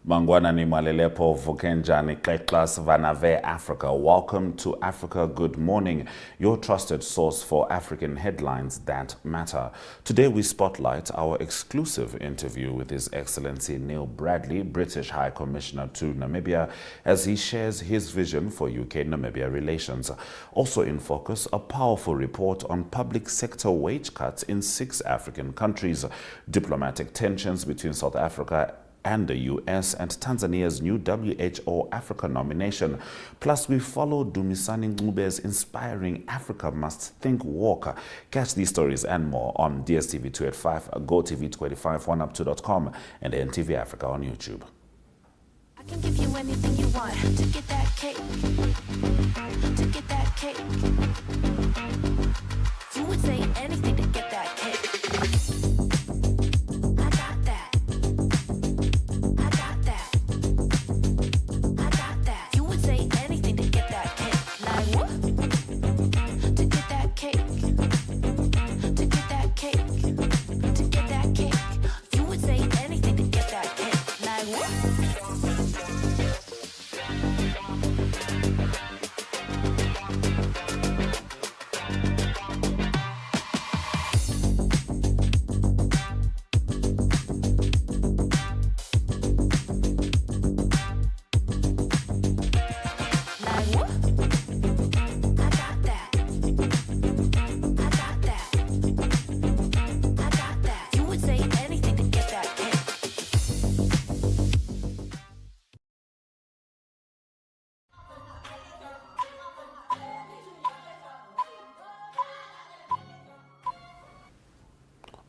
Mangwana ni Malelepo Vukenjani Keklas Vanave Africa. Welcome to Africa Good Morning, your trusted source for African headlines that matter. Today we spotlight our exclusive interview with His Excellency Neil Bradley, British High Commissioner to Namibia, as he shares his vision for UK-Namibia relations. Also in focus, a powerful report on public sector wage cuts in 6 African countries, diplomatic tensions between South Africa and the US, and Tanzania's new WHO Africa nomination. Plus, we follow Dumisani Ngube's inspiring Africa Must Think walk. Catch these stories and more on DSTV 285, GOTV 25, 1up2.com, and NTV Africa on YouTube. I can give you anything you want to get that cake. To get that cake. You would say anything to get that cake.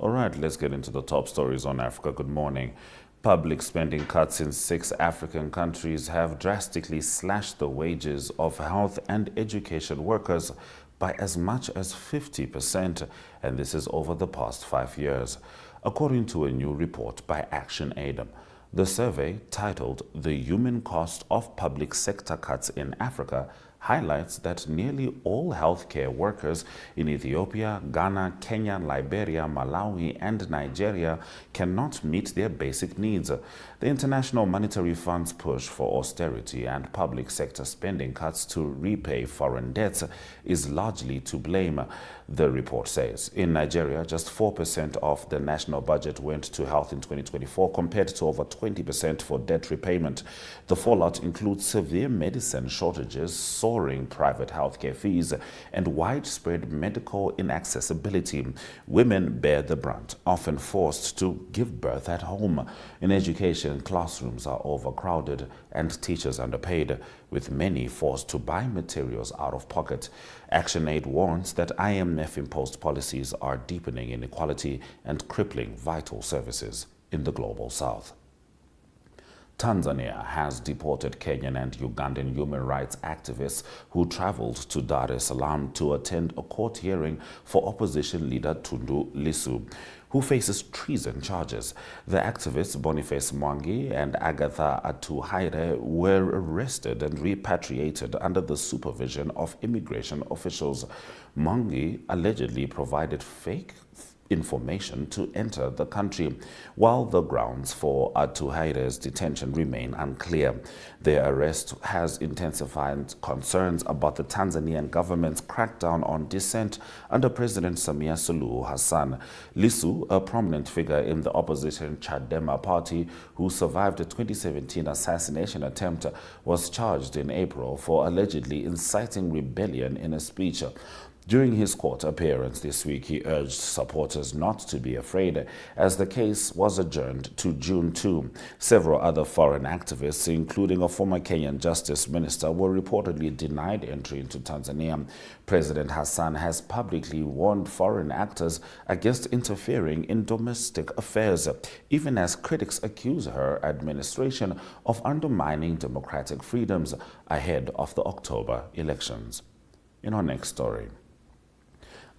All right, let's get into the top stories on Africa Good Morning. Public spending cuts in 6 African countries have drastically slashed the wages of health and education workers by as much as 50%, and this is over the past 5 years, according to a new report by ActionAid. The survey, titled "The Human Cost of Public Sector Cuts in Africa," highlights that nearly all healthcare workers in Ethiopia, Ghana, Kenya, Liberia, Malawi, and Nigeria cannot meet their basic needs. The International Monetary Fund's push for austerity and public sector spending cuts to repay foreign debts is largely to blame, the report says. In Nigeria, just 4% of the national budget went to health in 2024, compared to over 20% for debt repayment. The fallout includes severe medicine shortages, soaring private healthcare fees, and widespread medical inaccessibility. Women bear the brunt, often forced to give birth at home. In education, classrooms are overcrowded and teachers underpaid, with many forced to buy materials out of pocket. ActionAid warns that IMF-imposed policies are deepening inequality and crippling vital services in the global south. Tanzania has deported Kenyan and Ugandan human rights activists who traveled to Dar es Salaam to attend a court hearing for opposition leader Tundu Lissu, who faces treason charges. The activists Boniface Mwangi and Agatha Atuhaire were arrested and repatriated under the supervision of immigration officials. Mwangi allegedly provided fake information to enter the country, while the grounds for Atuhaire's detention remain unclear. Their arrest has intensified concerns about the Tanzanian government's crackdown on dissent under President Samia Suluhu Hassan. Lissu, a prominent figure in the opposition Chadema party who survived a 2017 assassination attempt, was charged in April for allegedly inciting rebellion in a speech. During his court appearance this week, he urged supporters not to be afraid, as the case was adjourned to June 2. Several other foreign activists, including a former Kenyan justice minister, were reportedly denied entry into Tanzania. President Hassan has publicly warned foreign actors against interfering in domestic affairs, even as critics accuse her administration of undermining democratic freedoms ahead of the October elections. In our next story,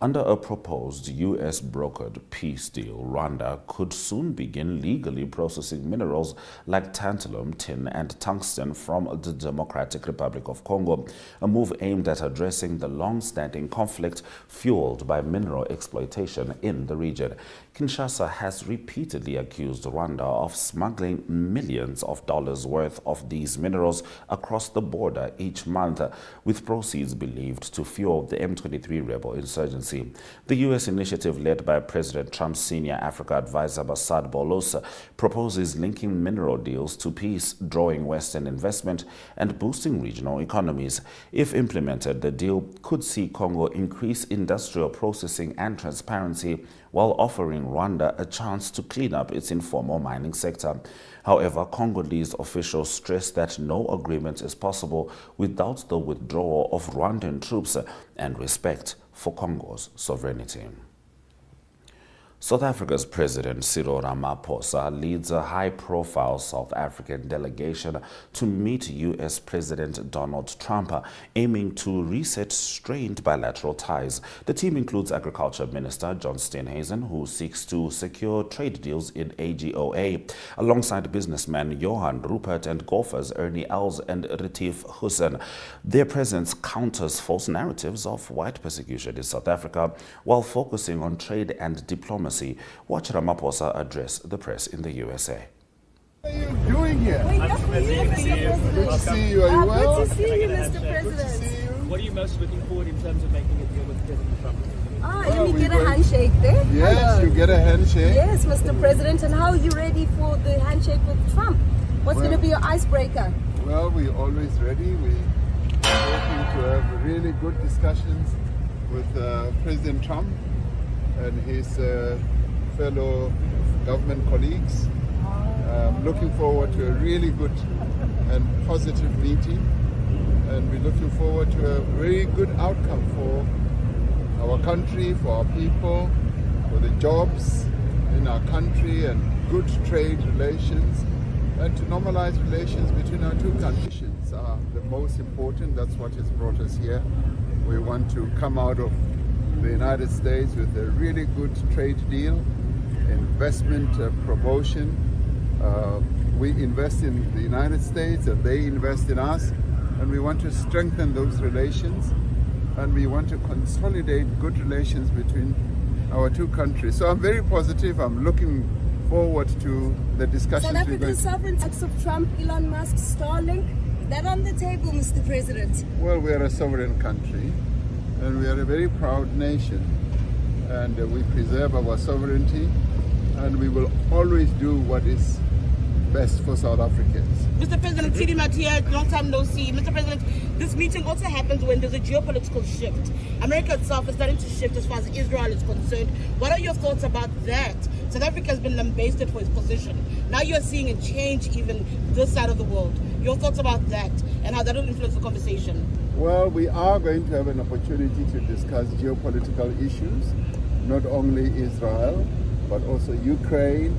Under a proposed U.S.-brokered peace deal, Rwanda could soon begin legally processing minerals like tantalum, tin, and tungsten from the Democratic Republic of Congo, a move aimed at addressing the long-standing conflict fueled by mineral exploitation in the region. Kinshasa has repeatedly accused Rwanda of smuggling millions of dollars worth of these minerals across the border each month, with proceeds believed to fuel the M23 rebel insurgency. The U.S. initiative, led by President Trump's senior Africa advisor Basad Bolos, proposes linking mineral deals to peace, drawing Western investment and boosting regional economies. If implemented, the deal could see Congo increase industrial processing and transparency, while offering Rwanda a chance to clean up its informal mining sector. However, Congolese officials stress that no agreement is possible without the withdrawal of Rwandan troops and respect for Congo's sovereignty. South Africa's President Cyril Ramaphosa leads a high-profile South African delegation to meet U.S. President Donald Trump, aiming to reset strained bilateral ties. The team includes Agriculture Minister John Steenhuisen, who seeks to secure trade deals in AGOA, alongside businessman Johan Rupert and golfers Ernie Els and Retief Hussein. Their presence counters false narratives of white persecution in South Africa, while focusing on trade and diplomacy. Watch Ramaphosa address the press in the USA. What are you doing here? We're here for you, Mr. President. Good to see you. Are you well? Good to see you, Mr. President. What are you most looking forward in terms of making a deal with President Trump? Let me get a handshake there. Yes, Hello. you get a handshake. Yes, Mr. President. And how are you ready for the handshake with Trump? What's going to be your icebreaker? Well, we're always ready. We're hoping to have really good discussions with President Trump and his fellow government colleagues. Looking forward to a really good and positive meeting, and we're looking forward to a very good outcome for our country, for our people, for the jobs in our country, and good trade relations, and to normalize relations between our two countries are the most important. That's what has brought us here. We want to come out of the United States with a really good trade deal, investment promotion. We invest in the United States and they invest in us, and we want to strengthen those relations, and we want to consolidate good relations between our two countries. So I'm very positive. I'm looking forward to the discussions. South Africa's sovereign acts of Trump, Elon Musk, Starlink, is that on the table, Mr. President? Well, we are a sovereign country, and we are a very proud nation, and we preserve our sovereignty, and we will always do what is best for South Africans. Mr. President, Tidi Matia, long time no see. Mr. President, this meeting also happens when there's a geopolitical shift. America itself is starting to shift as far as Israel is concerned. What are your thoughts about that? South Africa has been lambasted for its position. Now you're seeing a change even this side of the world. Your thoughts about that and how that will influence the conversation? Well, we are going to have an opportunity to discuss geopolitical issues, not only Israel, but also Ukraine.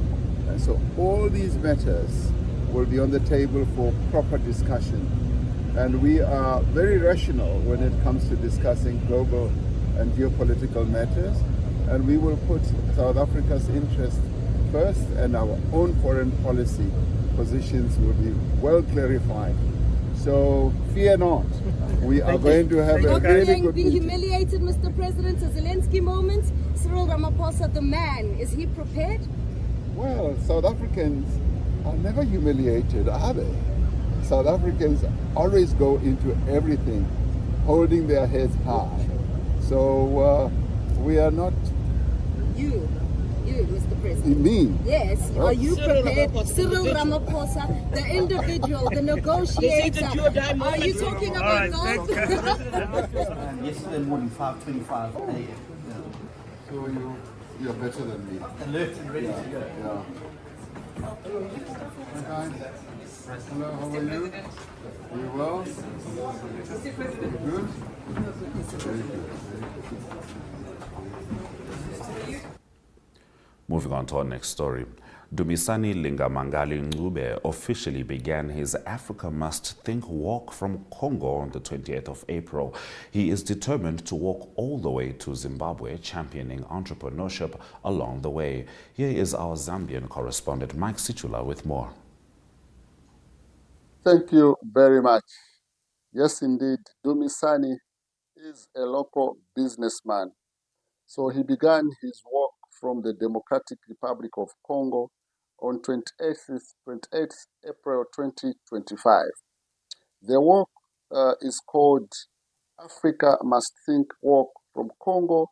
And so all these matters will be on the table for proper discussion. And we are very rational when it comes to discussing global and geopolitical matters. And we will put South Africa's interest first, and our own foreign policy positions will be well clarified. So fear not. We are going to have a really good Being meeting. humiliated, Mr. President, a Zelensky moment. Cyril Ramaphosa, the man, is he prepared? Well, South Africans are never humiliated, are they? South Africans always go into everything holding their heads high. So we are not... You, Mr. President. Me? Yes. Well, Are you Cyril prepared? Ramaphosa, Cyril the Ramaphosa, the individual, the negotiator. Are you talking about golf? Yesterday morning, 5:25 a.m. So you're better than me. Alert and ready to go. Yeah. Hi. Hello, how are you? Are you well? Good? Very good. Moving on to our next story. Dumisani Lingamangali Ngube officially began his Africa Must Think walk from Congo on the 28th of April. He is determined to walk all the way to Zimbabwe, championing entrepreneurship along the way. Here is our Zambian correspondent Mike Sichula with more. Thank you very much. Yes, indeed, Dumisani is a local businessman. So he began his walk from the Democratic Republic of Congo on 28th April 2025. The walk is called Africa Must Think Walk from Congo,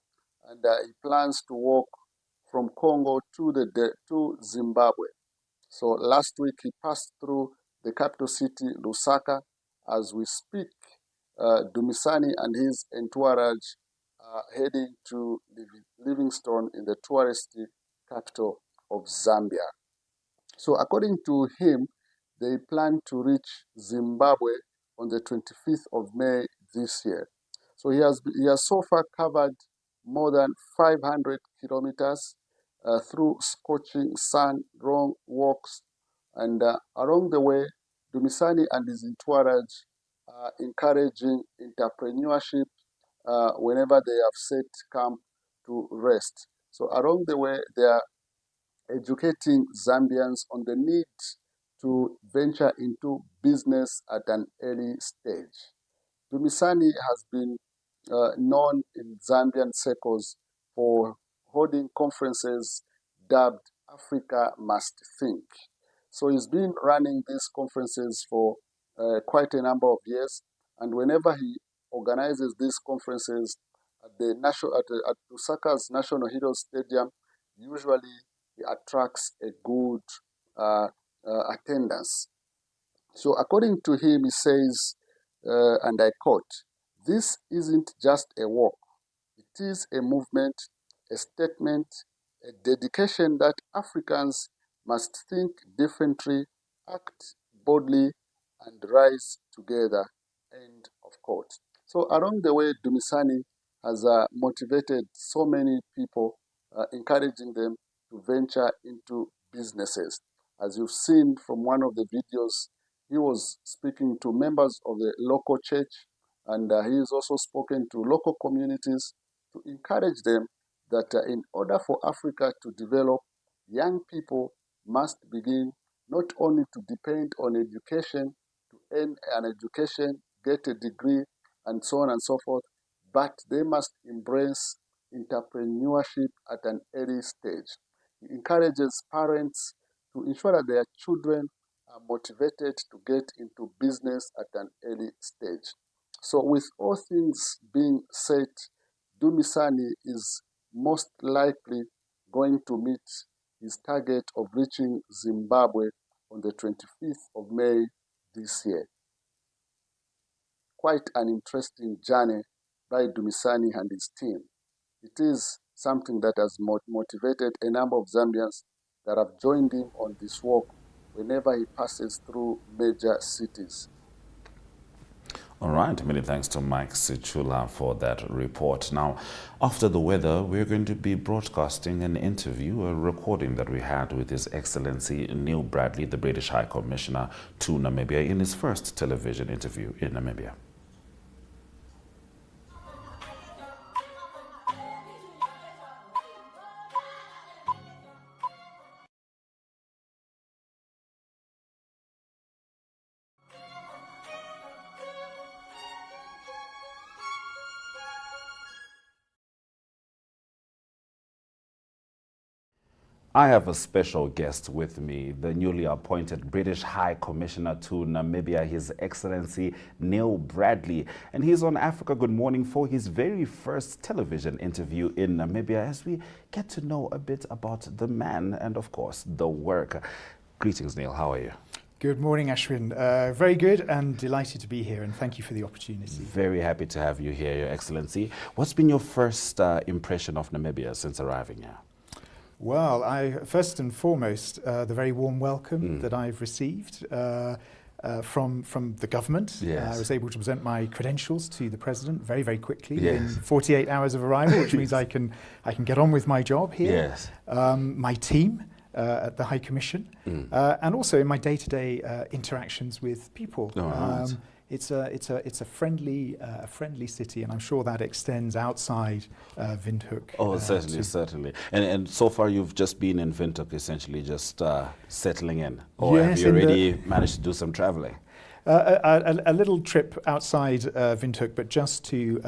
and he plans to walk from Congo to Zimbabwe. So last week he passed through the capital city, Lusaka. As we speak, Dumisani and his entourage are heading to Livingstone in the touristy capital of Zambia. So according to him, they plan to reach Zimbabwe on the 25th of May this year. So he has so far covered more than 500 kilometers through scorching sun, long walks, and along the way, Dumisani and his entourage are encouraging entrepreneurship whenever they have set camp to rest. So along the way, they are educating Zambians on the need to venture into business at an early stage. Dumisani has been known in Zambian circles for holding conferences dubbed Africa Must Think. So he's been running these conferences for quite a number of years, and whenever he organizes these conferences at Lusaka's National Heroes Stadium, usually he attracts a good attendance. So according to him, he says, and I quote, "This isn't just a walk. It is a movement, a statement, a dedication that Africans must think differently, act boldly, and rise together." End of quote. So along the way, Dumisani has motivated so many people, encouraging them to venture into businesses. As you've seen from one of the videos, he was speaking to members of the local church, and he has also spoken to local communities to encourage them that in order for Africa to develop, young people must begin not only to depend on education, to earn an education, get a degree, and so on and so forth, but they must embrace entrepreneurship at an early stage. He encourages parents to ensure that their children are motivated to get into business at an early stage. So with all things being said, Dumisani is most likely going to meet his target of reaching Zimbabwe on the 25th of May this year. Quite an interesting journey by Dumisani and his team. It is something that has motivated a number of Zambians that have joined him on this walk whenever he passes through major cities. All right, many thanks to Mike Sichula for that report. Now, after the weather, we're going to be broadcasting an interview, a recording that we had with His Excellency Neil Bradley, the British High Commissioner to Namibia, in his first television interview in Namibia. I have a special guest with me, the newly appointed British High Commissioner to Namibia, His Excellency Neil Bradley. And he's on Africa Good Morning for his very first television interview in Namibia as we get to know a bit about the man and, of course, the work. Greetings, Neil. How are you? Good morning, Ashwin. Very good and delighted to be here, and thank you for the opportunity. Very happy to have you here, Your Excellency. What's been your first impression of Namibia since arriving here? Well, first and foremost, the very warm welcome that I've received from the government. Yes. I was able to present my credentials to the President very, very quickly Yes. in 48 hours of arrival, which means I can get on with my job here. Yes. My team, at the High Commission, and also in my day-to-day interactions with people. Right. It's a friendly city, and I'm sure that extends outside Windhoek. Oh, certainly. And so far you've just been in Windhoek, essentially just settling in, or have Yes, you already managed to do some traveling? A little trip outside Windhoek, but just to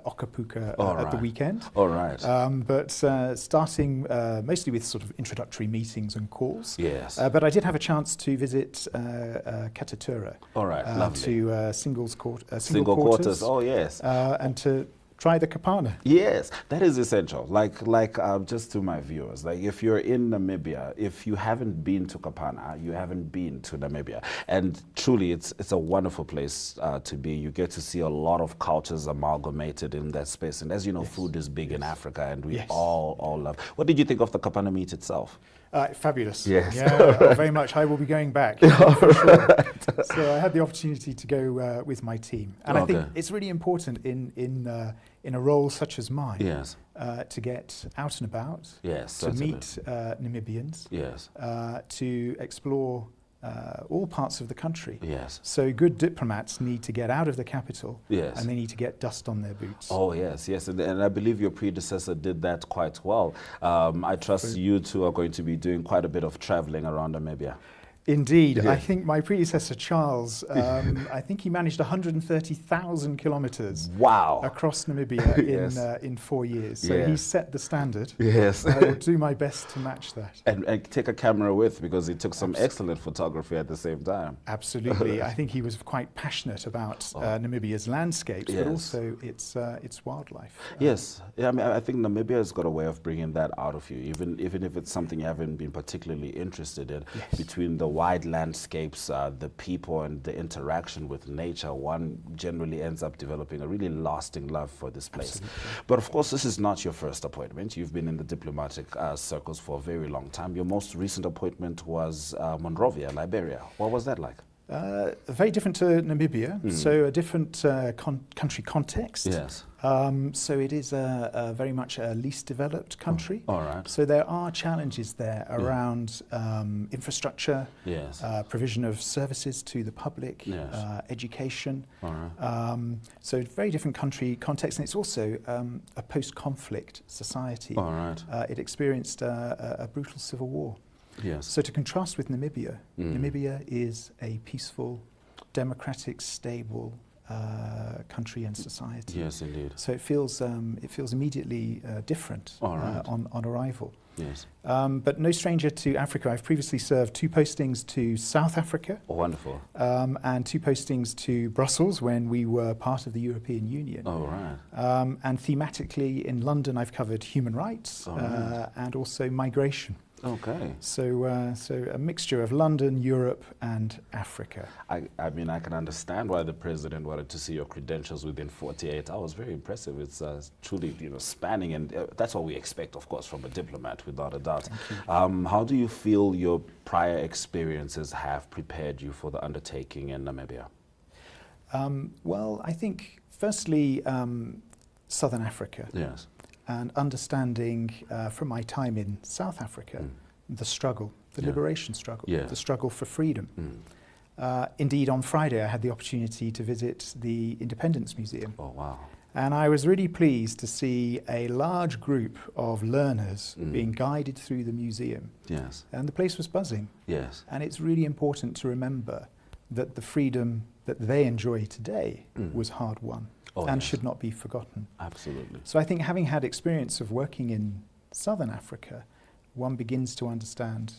Okapuka at the weekend. All right. But starting mostly with sort of introductory meetings and calls. Yes. But I did have a chance to visit Katatura. All right, lovely. To single Single quarters. Oh, yes. And to try the kapana. Yes, that is essential. Like just to my viewers, like if you're in Namibia, if you haven't been to Kapana, you haven't been to Namibia. And truly, it's a wonderful place to be. You get to see a lot of cultures amalgamated in that space. And as you know, food is big in Africa, and we all love. What did you think of the Kapana meat itself? Fabulous. Yes. Yeah, very much. I will be going back. For sure. So I had the opportunity to go with my team, and I think it's really important in a role such as mine. Yes. To get out and about. Yes. To Certainly. meet Namibians. Yes. To explore all parts of the country. Yes. So good diplomats need to get out of the capital. Yes. And they need to get dust on their boots. Oh, yes. And I believe your predecessor did that quite well. I trust you two are going to be doing quite a bit of traveling around Namibia. Indeed. Yeah. I think my predecessor, Charles, I think he managed 130,000 kilometers across Namibia in 4 years. So he set the standard. Yes. I will do my best to match that. And take a camera with, because he took some excellent photography at the same time. Absolutely. I think he was quite passionate about Namibia's landscapes, but also its wildlife. Yes. Yeah, I mean, I think Namibia has got a way of bringing that out of you, even if it's something you haven't been particularly interested in. Between the wide landscapes, the people, and the interaction with nature, one generally ends up developing a really lasting love for this place. Absolutely. But of course, this is not your first appointment. You've been in the diplomatic circles for a very long time. Your most recent appointment was Monrovia, Liberia. What was that like? Very different to Namibia, so a different country context. Yes. So it is very much a least developed country. All right. So there are challenges there around infrastructure, provision of services to the public, education. All right. So very different country context, and it's also a post-conflict society. All right. It experienced a brutal civil war. Yes. So to contrast with Namibia, Namibia is a peaceful, democratic, stable country and society. Yes, indeed. So it feels immediately different on arrival. Yes. But no stranger to Africa. I've previously served 2 postings to South Africa. Oh, wonderful. And 2 postings to Brussels when we were part of the European Union. Oh, right. And thematically in London I've covered human rights and also migration. Okay. So a mixture of London, Europe, and Africa. I mean, I can understand why the president wanted to see your credentials within 48 hours. Very impressive. It's truly, spanning, and that's what we expect, of course, from a diplomat, without a doubt. How do you feel your prior experiences have prepared you for the undertaking in Namibia? Well, I think, firstly, Southern Africa. Yes. And understanding from my time in South Africa, the struggle, the liberation struggle, the struggle for freedom. Indeed, on Friday I had the opportunity to visit the Independence Museum. Oh, wow. And I was really pleased to see a large group of learners being guided through the museum. Yes. And the place was buzzing. Yes. And it's really important to remember that the freedom that they enjoy today was hard won. And should not be forgotten. Absolutely. So I think, having had experience of working in Southern Africa, one begins to understand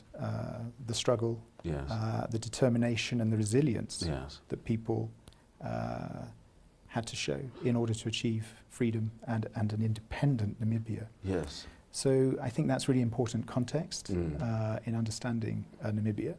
the struggle, the determination and the resilience that people had to show in order to achieve freedom and an independent Namibia. Yes. So I think that's really important context in understanding Namibia.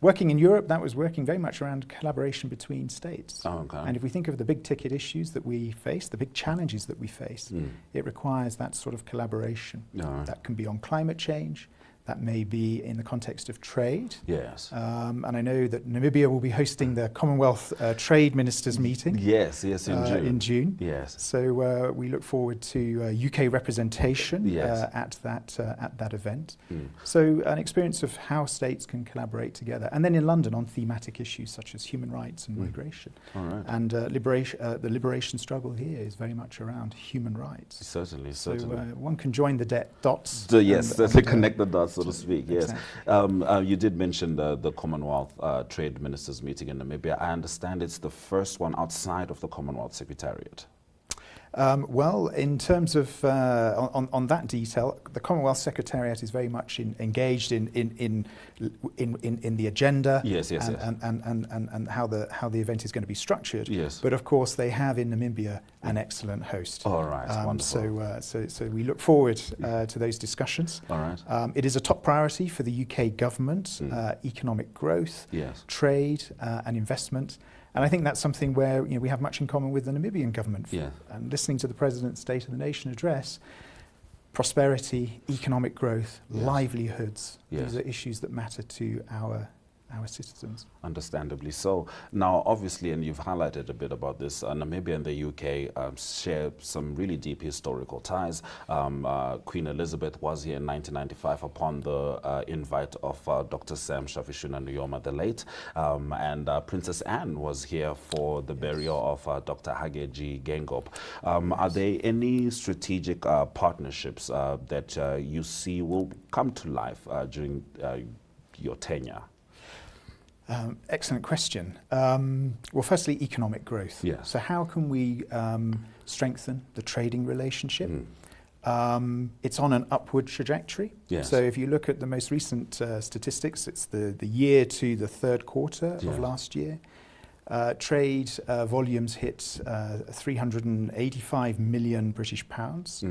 Working in Europe, that was working very much around collaboration between states. Oh, okay. And if we think of the big ticket issues that we face, the big challenges that we face, it requires that sort of collaboration. That can be on climate change, That may be in the context of trade. Yes. And I know that Namibia will be hosting the Commonwealth Trade Ministers meeting. Yes, yes, in June. Yes. So we look forward to UK representation at that event. So an experience of how states can collaborate together. And then in London on thematic issues such as human rights and migration. All right. And the liberation struggle here is very much around human rights. Certainly, So certainly. one can join the dots. Yes, to connect the dots, so to speak. Yes. Exactly. You did mention the Commonwealth Trade Ministers meeting in Namibia. I understand it's the first one outside of the Commonwealth Secretariat. Well, in terms of on that detail, the Commonwealth Secretariat is very much engaged in the agenda. Yes, yes, and how the event is going to be structured. Yes. But of course, they have in Namibia an excellent host. All right, wonderful. So we look forward to those discussions. All right. It is a top priority for the UK government: economic growth, trade, and investment. And I think that's something where we have much in common with the Namibian government. Yeah. And listening to the President's State of the Nation address, prosperity, economic growth, livelihoods, these are issues that matter to our citizens. Understandably so. Now, obviously, and you've highlighted a bit about this, Namibia and the UK share some really deep historical ties. Queen Elizabeth was here in 1995 upon the invite of Dr. Sam Shafishuna Nujoma the late, and Princess Anne was here for the burial of Dr. Hageji Gengop. Are there any strategic partnerships that you see will come to life during your tenure? Excellent question. Well, firstly, economic growth. Yes. So how can we strengthen the trading relationship? It's on an upward trajectory. Yes. So if you look at the most recent statistics, it's the year to the third quarter of last year. Trade volumes hit 385 million British pounds.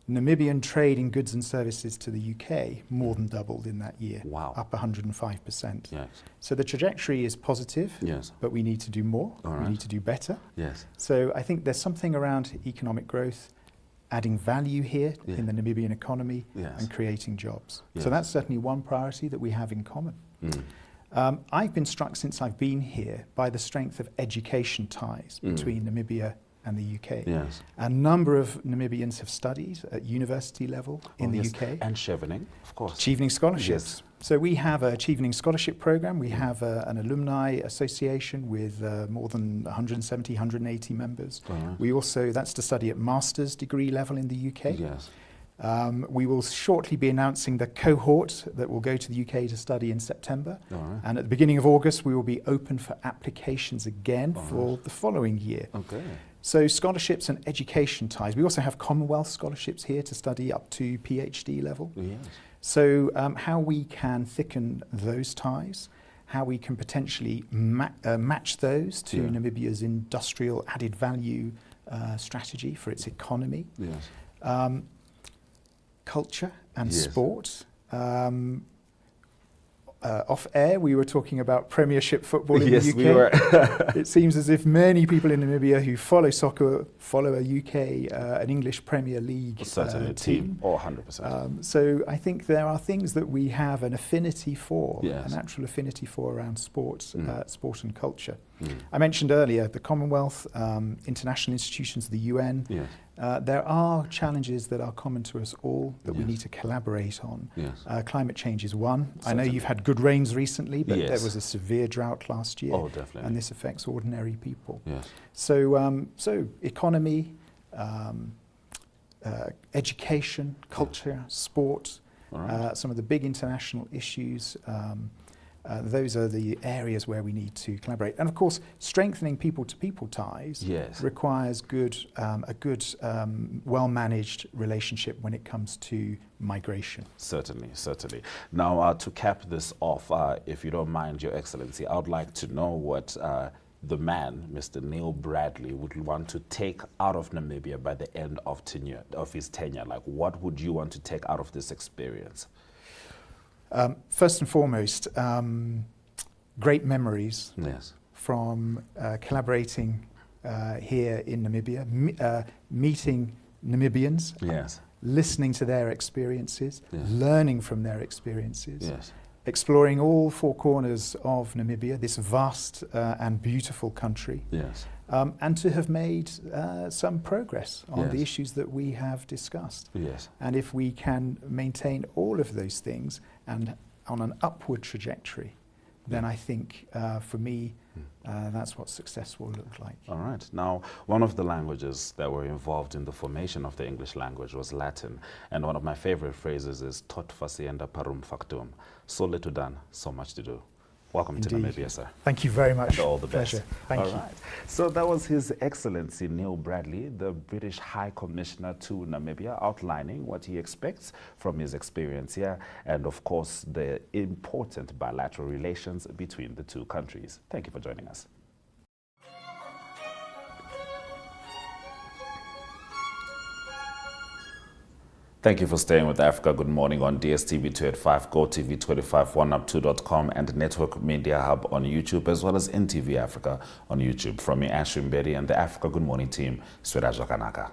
Namibian trade in goods and services to the UK more than doubled in that year. Wow. Up 105%. Yes. So the trajectory is positive, but we need to do more. We need to do better. Yes. So I think there's something around economic growth, adding value here in the Namibian economy and creating jobs. So that's certainly one priority that we have in common. I've been struck since I've been here by the strength of education ties between Namibia and the UK. Yes. A number of Namibians have studied at university level in the UK. And Chevening, of course. Chevening scholarships. So we have a Chevening scholarship program. We have an alumni association with more than 170, 180 members. We also, that's to study at master's degree level in the UK. Yes. We will shortly be announcing the cohort that will go to the UK to study in September. And at the beginning of August, we will be open for applications again for the following year. Okay. So scholarships and education ties. We also have Commonwealth scholarships here to study up to PhD level. Yes. So how we can thicken those ties, how we can potentially match those to Namibia's industrial added value strategy for its economy. Yes. Culture and sport. Off air, we were talking about Premiership football in the UK. We were. It seems as if many people in Namibia who follow soccer follow a UK, an English Premier League team. Oh, 100%. So I think there are things that we have an affinity for, Yes. a natural affinity for around sport and culture. I mentioned earlier the Commonwealth, international institutions, the UN. Yes. There are challenges that are common to us all that we Yes. need to collaborate on. Yes. Climate change is one. I know Certainly. you've had good rains recently, but Yes. there was a severe drought last year. Oh, definitely. And this affects ordinary people. Yes. So economy, education, culture, sport, some of the big international issues. Those are the areas where we need to collaborate. And of course, strengthening people-to-people ties requires a good, well-managed relationship when it comes to migration. Certainly, certainly. Now, to cap this off, if you don't mind, Your Excellency, I would like to know what the man, Mr. Neil Bradley, would want to take out of Namibia by the end of his tenure. Like, what would you want to take out of this experience? First and foremost, great memories from collaborating here in Namibia, meeting Namibians, listening to their experiences, Yes. learning from their experiences, Yes. exploring all four corners of Namibia, this vast and beautiful country, Yes. and to have made some progress on the Yes. issues that we have discussed. Yes. And if we can maintain all of those things and on an upward trajectory, then I think, for me, that's what success will look like. All right. Now, one of the languages that were involved in the formation of the English language was Latin. And one of my favorite phrases is tot facienda parum factum. So little done, so much to do. Welcome to Indeed. Namibia, sir. Thank you very much. And all the best. Pleasure. Thank All you. right. So that was His Excellency Neil Bradley, the British High Commissioner to Namibia, outlining what he expects from his experience here and, of course, the important bilateral relations between the two countries. Thank you for joining us. Thank you for staying with Africa Good Morning on DSTV 285, GOTV 25, 1up2.com, and Network Media Hub on YouTube, as well as NTV Africa on YouTube. From me, Ashwin Bedi, and the Africa Good Morning team, Sweraja Kanaka.